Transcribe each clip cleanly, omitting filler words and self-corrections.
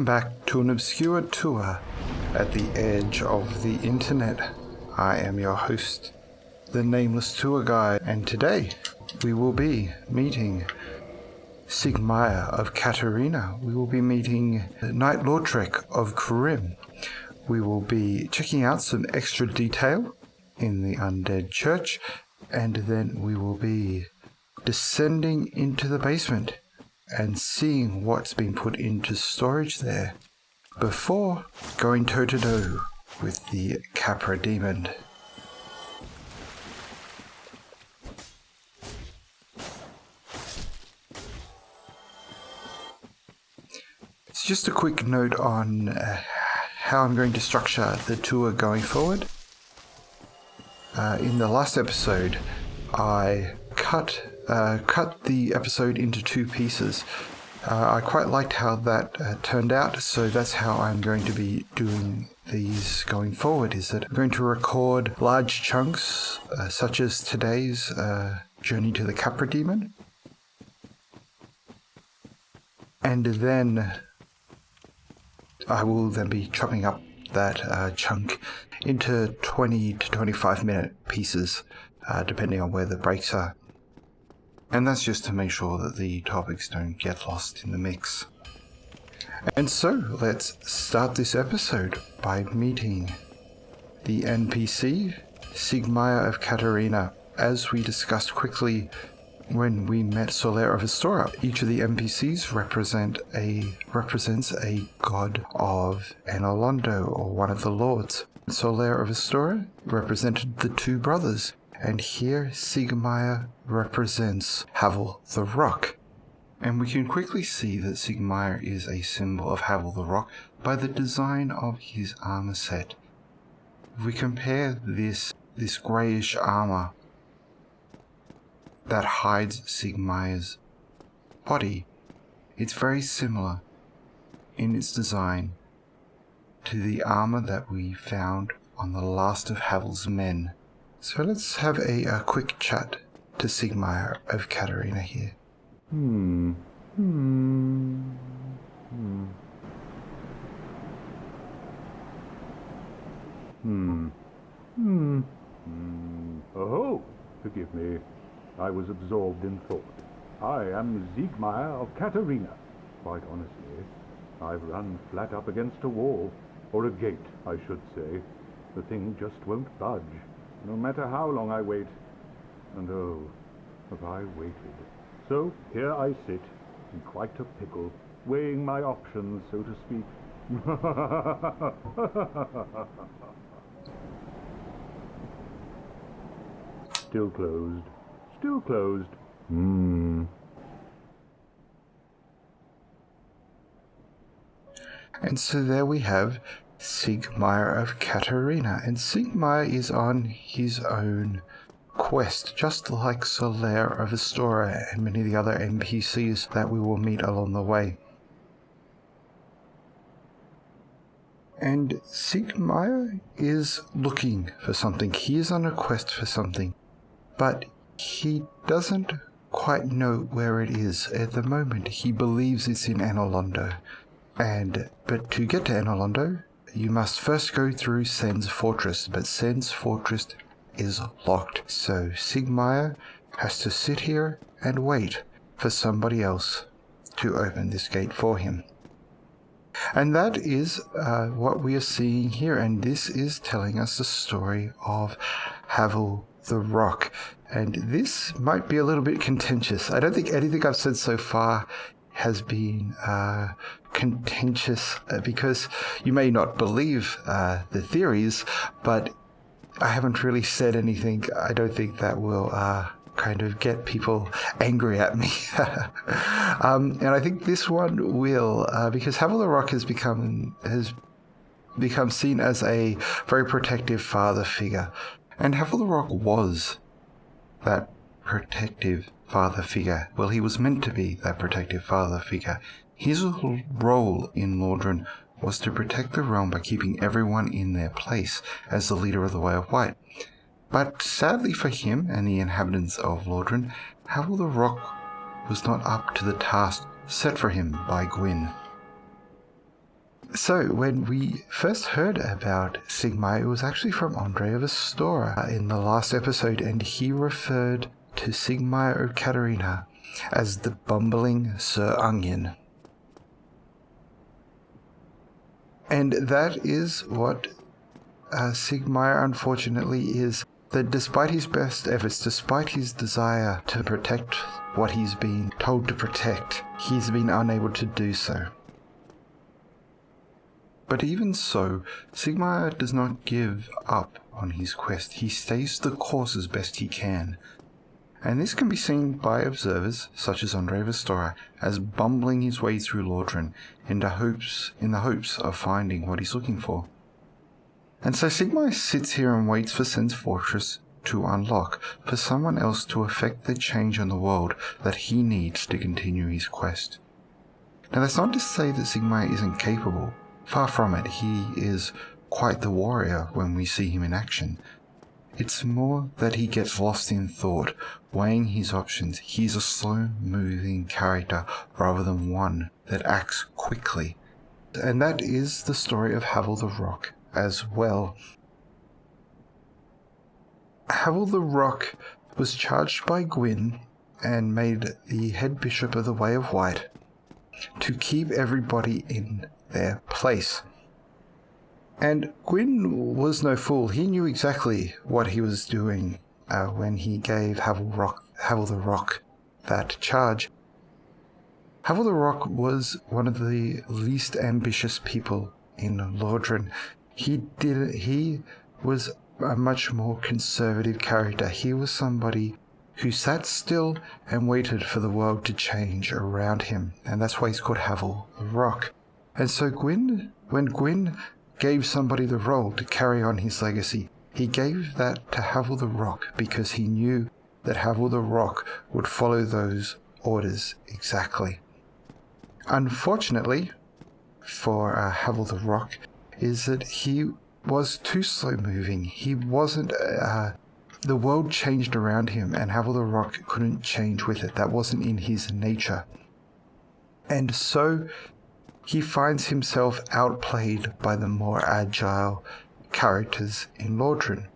back to an obscure tour at the edge of the internet. I am your host, the Nameless Tour Guide, and today we will be meeting Siegmeyer of Catarina. We will be meeting Knight Lautrec of Carim. We will be checking out some extra detail in the undead church, and then we will be descending into the basement and seeing what's been put into storage there before going toe-to-toe with the Capra demon. It's just a quick note on how I'm going to structure the tour going forward. In the last episode, I cut the episode into two pieces. I quite liked how that turned out, so that's how I'm going to be doing these going forward, is that I'm going to record large chunks, such as today's journey to the Capra demon, and then I will then be chopping up that chunk into 20 to 25 minute pieces, depending on where the breaks are. And that's just to make sure that the topics don't get lost in the mix. And so, let's start this episode by meeting the NPC, Siegmeyer of Catarina. As we discussed quickly when we met Solaire of Astora, each of the NPCs represents a god of Anor Londo, or one of the lords. Solaire of Astora represented the two brothers, and here Siegmeyer represents Havel the Rock. And we can quickly see that Siegmeyer is a symbol of Havel the Rock by the design of his armor set. If we compare this greyish armor that hides Siegmeyer's body, it's very similar in its design to the armor that we found on the last of Havel's men. So let's have a quick chat to Siegmeyer of Catarina here. Oh, forgive me. I was absorbed in thought. I am Siegmeyer of Catarina. Quite honestly, I've run flat up against a wall, or a gate, I should say. The thing just won't budge, no matter how long I wait. And oh, have I waited. So here I sit, in quite a pickle, weighing my options, so to speak. Still closed. Still closed. And so there we have Siegmeyer of Catarina, and Siegmeyer is on his own quest, just like Solaire of Astora and many of the other NPCs that we will meet along the way. And Siegmeyer is looking for something. He is on a quest for something, but he doesn't quite know where it is. At the moment, he believes it's in Anor Londo. But to get to Anor Londo, you must first go through Sen's fortress, but Sen's fortress is locked. So Siegmeyer has to sit here and wait for somebody else to open this gate for him. And that is what we are seeing here, and this is telling us the story of Havel the Rock. And this might be a little bit contentious. I don't think anything I've said so far has been contentious, because you may not believe the theories, but I haven't really said anything. I don't think that will kind of get people angry at me. And I think this one will, because Havel the Rock has become seen as a very protective father figure. And Havel the Rock was that protective father figure. Well, he was meant to be that protective father figure. His role in Lordran was to protect the realm by keeping everyone in their place as the leader of the Way of White. But sadly for him and the inhabitants of Lordran, Havel the Rock was not up to the task set for him by Gwyn. So, when we first heard about Siegmeyer, it was actually from Andre of Astora in the last episode, and he referred to Siegmeyer of Catarina as the bumbling Sir Onion. And that is what Siegmeyer unfortunately is, that despite his best efforts, despite his desire to protect what he's been told to protect, he's been unable to do so. But even so, Siegmeyer does not give up on his quest. He stays the course as best he can. And this can be seen by observers, such as Andre of Astora, as bumbling his way through Lordran in the hopes of finding what he's looking for. And so Siegmeyer sits here and waits for Sen's Fortress to unlock, for someone else to effect the change in the world that he needs to continue his quest. Now that's not to say that Siegmeyer isn't capable. Far from it, he is quite the warrior when we see him in action. It's more that he gets lost in thought, weighing his options. He's a slow-moving character rather than one that acts quickly. And that is the story of Havel the Rock as well. Havel the Rock was charged by Gwyn and made the head bishop of the Way of White to keep everybody in their place. And Gwyn was no fool. He knew exactly what he was doing when he gave Havel the Rock that charge. Havel the Rock was one of the least ambitious people in Lordran. He was a much more conservative character. He was somebody who sat still and waited for the world to change around him, and that's why he's called Havel the Rock. And so when Gwyn gave somebody the role to carry on his legacy, he gave that to Havel the Rock because he knew that Havel the Rock would follow those orders exactly. Unfortunately for Havel the Rock is that he was too slow-moving. He wasn't... the world changed around him, and Havel the Rock couldn't change with it. That wasn't in his nature. And so he finds himself outplayed by the more agile characters in Lordran.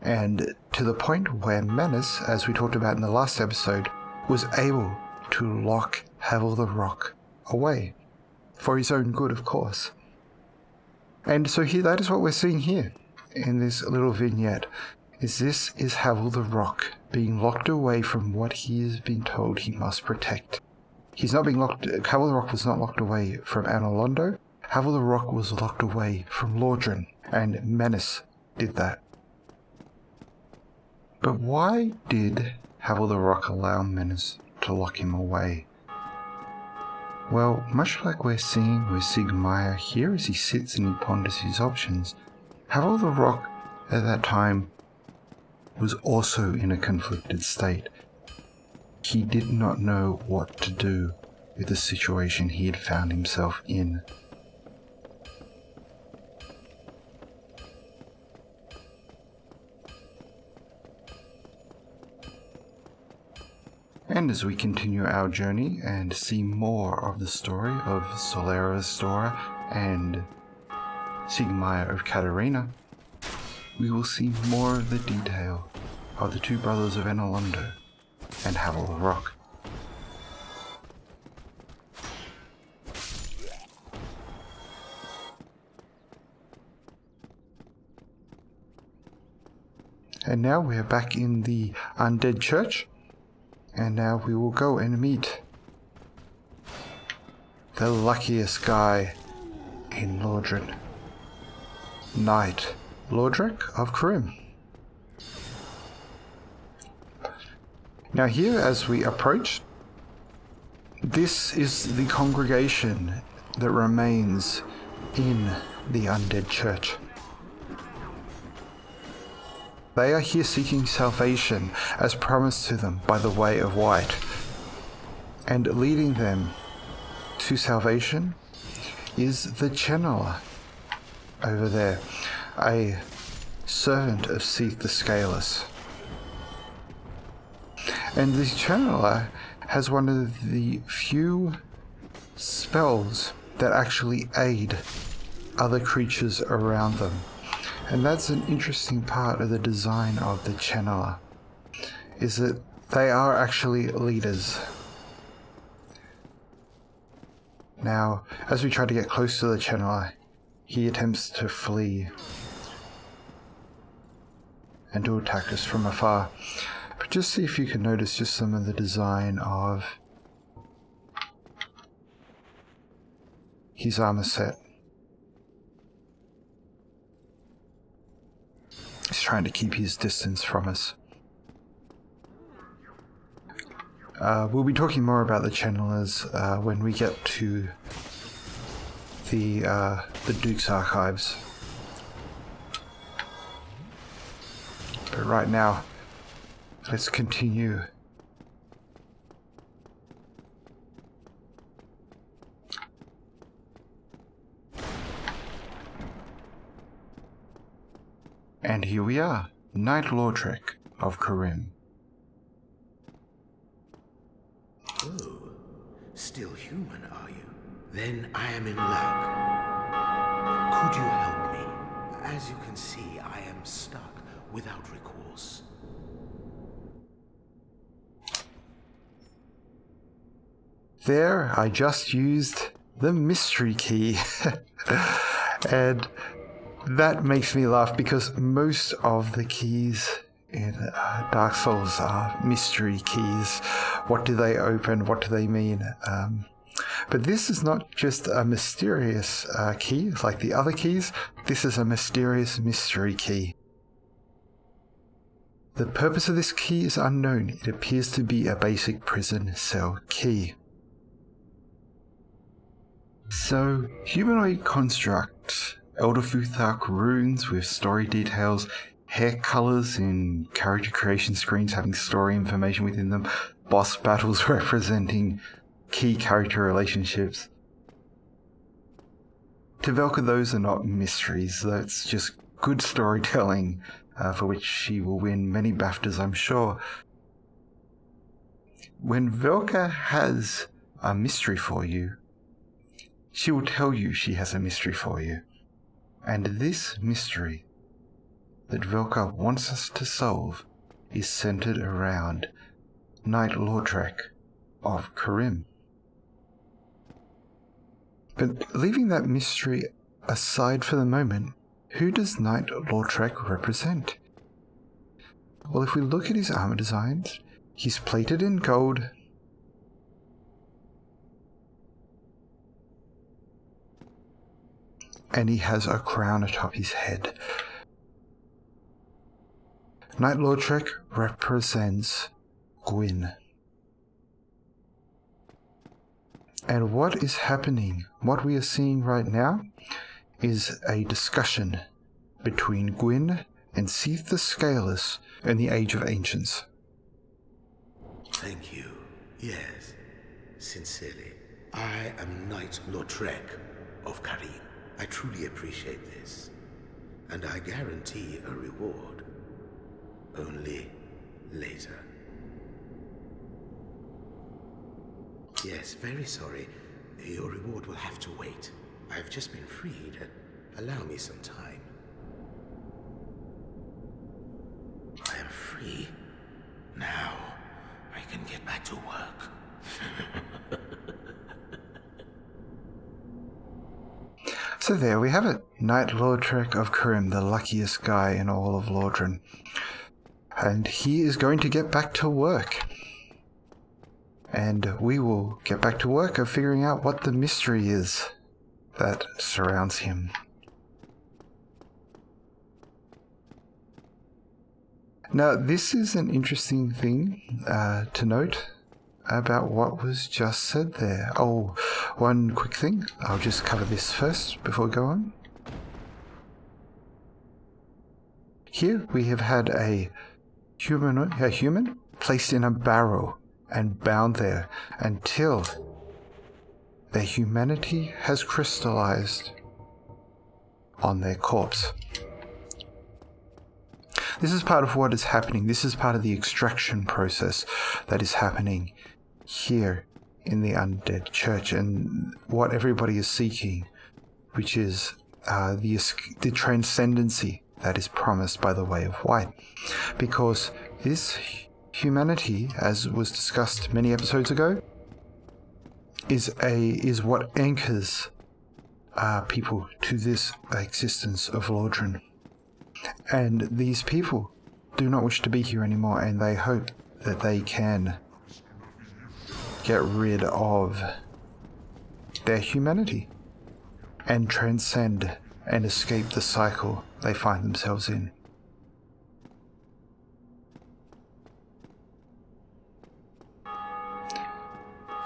And to the point where Menace, as we talked about in the last episode, was able to lock Havel the Rock away. For his own good, of course. And so that is what we're seeing here in this little vignette. This is Havel the Rock being locked away from what he has been told he must protect. He's not being locked... Havel the Rock was not locked away from Anor Londo. Havel the Rock was locked away from Lordran, and Menace did that. But why did Havel the Rock allow Menace to lock him away? Well, much like we're seeing with Siegmeyer here as he sits and he ponders his options, Havel the Rock at that time was also in a conflicted state. He did not know what to do with the situation he had found himself in. And as we continue our journey and see more of the story of Solera Astora and Siegmeyer of Catarina, we will see more of the detail of the two brothers of Anor Londo and Havel the Rock. And now we are back in the undead church, and now we will go and meet the luckiest guy in Lordran, Knight Lautrec of Carim. Now here, as we approach, this is the congregation that remains in the undead church. They are here seeking salvation as promised to them by the Way of White, and leading them to salvation is the channeler over there, a servant of Seath the Scaleless. And the channeler has one of the few spells that actually aid other creatures around them. And that's an interesting part of the design of the channeler, is that they are actually leaders. Now, as we try to get close to the channeler, he attempts to flee and to attack us from afar. But just see if you can notice just some of the design of his armor set. He's trying to keep his distance from us. We'll be talking more about the channelers when we get to the Duke's archives. But right now, let's continue. And here we are, Knight Lautrec of Carim. Oh, still human, are you? Then I am in luck. Could you help me? As you can see, I am stuck without recourse. There, I just used the mystery key. And that makes me laugh because most of the keys in Dark Souls are mystery keys. What do they open? What do they mean? But this is not just a mysterious key like the other keys. This is a mysterious mystery key. The purpose of this key is unknown. It appears to be a basic prison cell key. So, humanoid construct, Elder Futhark runes with story details, hair colors in character creation screens having story information within them, boss battles representing key character relationships. To Velka, those are not mysteries. That's just good storytelling for which she will win many BAFTAs, I'm sure. When Velka has a mystery for you, she will tell you she has a mystery for you. And this mystery that Velka wants us to solve is centered around Knight Lautrec of Carim. But leaving that mystery aside for the moment, who does Knight Lautrec represent? Well, if we look at his armor designs, he's plated in gold, and he has a crown atop his head. Knight Lautrec represents Gwyn. And what is happening, what we are seeing right now, is a discussion between Gwyn and Seath the Scaleless in the Age of Ancients. Thank you. Yes, sincerely. I am Knight Lautrec of Carim. I truly appreciate this, and I guarantee a reward. Only later. Yes, very sorry. Your reward will have to wait. I've just been freed. Allow me some time. I am free. Now, I can get back to work. So there we have it. Knight Lautrec of Carim, the luckiest guy in all of Lordran. And he is going to get back to work. And we will get back to work of figuring out what the mystery is that surrounds him. Now, this is an interesting thing to note about what was just said there. Oh, one quick thing. I'll just cover this first before we go on. Here we have had a human placed in a barrel and bound there until their humanity has crystallized on their corpse. This is part of what is happening. This is part of the extraction process that is happening here in the undead church and what everybody is seeking, which is the transcendency that is promised by the way of white. Because this humanity, as was discussed many episodes ago, is what anchors people to this existence of Lordran. And these people do not wish to be here anymore, and they hope that they can get rid of their humanity and transcend and escape the cycle they find themselves in.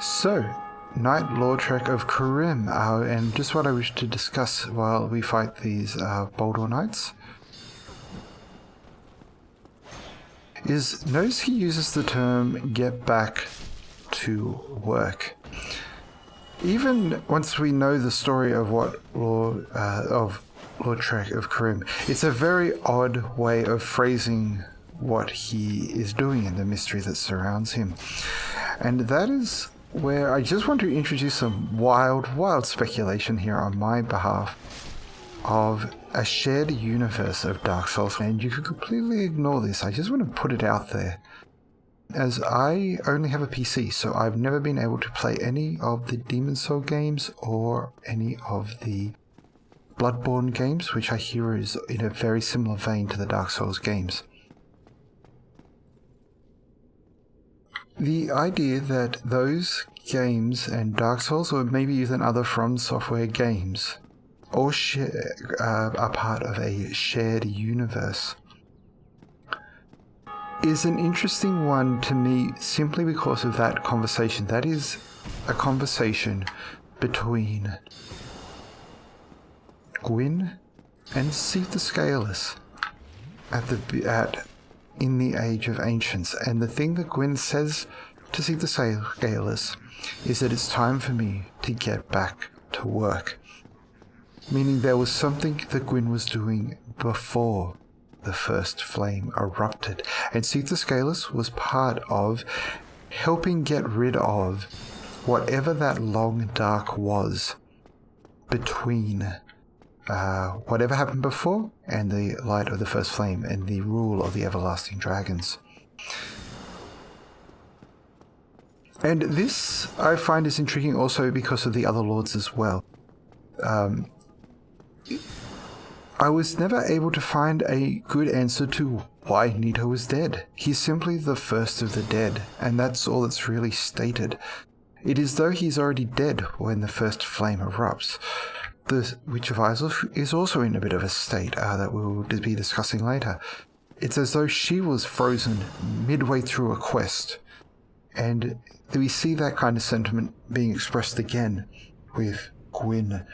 So, Knight Lautrec of Carim, and just what I wish to discuss while we fight these Boldor Knights is, notice he uses the term get back to work. Even once we know the story of what of Lautrec of Carim, it's a very odd way of phrasing what he is doing and the mystery that surrounds him. And that is where I just want to introduce some wild speculation here on my behalf of a shared universe of Dark Souls. And you could completely ignore this. I just want to put it out there. As I only have a PC, so I've never been able to play any of the Demon Soul games or any of the Bloodborne games, which I hear is in a very similar vein to the Dark Souls games. The idea that those games and Dark Souls, or maybe even other From Software games, all are part of a shared universe, is an interesting one to me simply because of that conversation. That is a conversation between Gwyn and Seath the Scaleless in the Age of Ancients. And the thing that Gwyn says to Seath the Scaleless is that it's time for me to get back to work. Meaning there was something that Gwyn was doing before the first flame erupted. And Seath the Scaleless was part of helping get rid of whatever that long dark was between whatever happened before and the light of the first flame and the rule of the everlasting dragons. And this I find is intriguing also because of the other lords as well. I was never able to find a good answer to why Nito is dead. He's simply the first of the dead, and that's all that's really stated. It is though he's already dead when the first flame erupts. The Witch of Isilf is also in a bit of a state that we'll be discussing later. It's as though she was frozen midway through a quest, and we see that kind of sentiment being expressed again with Gwyn.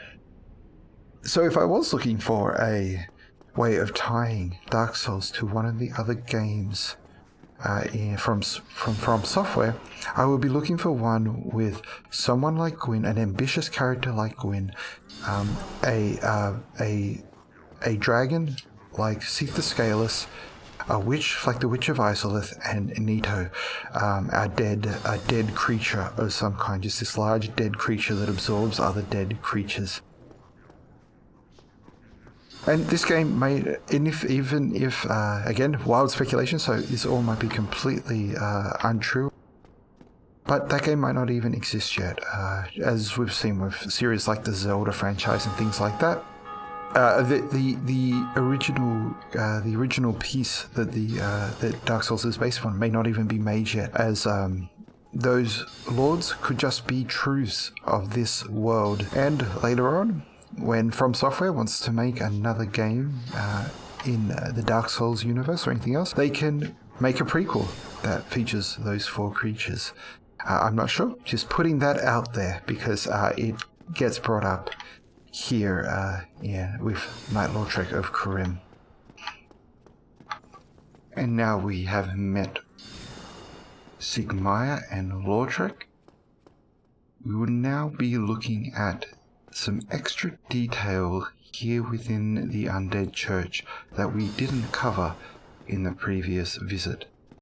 So if I was looking for a way of tying Dark Souls to one of the other games from Software, I would be looking for one with someone like Gwyn, an ambitious character like Gwyn, a dragon like Seath the Scaleless, a witch like the Witch of Isilf, and Nito, a dead creature of some kind, just this large dead creature that absorbs other dead creatures. And this game may, even if again, wild speculation, so this all might be completely untrue, but that game might not even exist yet, as we've seen with series like the Zelda franchise and things like that. The original piece that that Dark Souls is based on may not even be made yet, as those lords could just be truths of this world. And later on, when From Software wants to make another game in the Dark Souls universe or anything else, they can make a prequel that features those four creatures. I'm not sure, just putting that out there because it gets brought up here with Knight Lautrec of Carim. And now we have met Siegmeyer and Lautrec. We will now be looking at some extra detail here within the Undead Church that we didn't cover in the previous visit.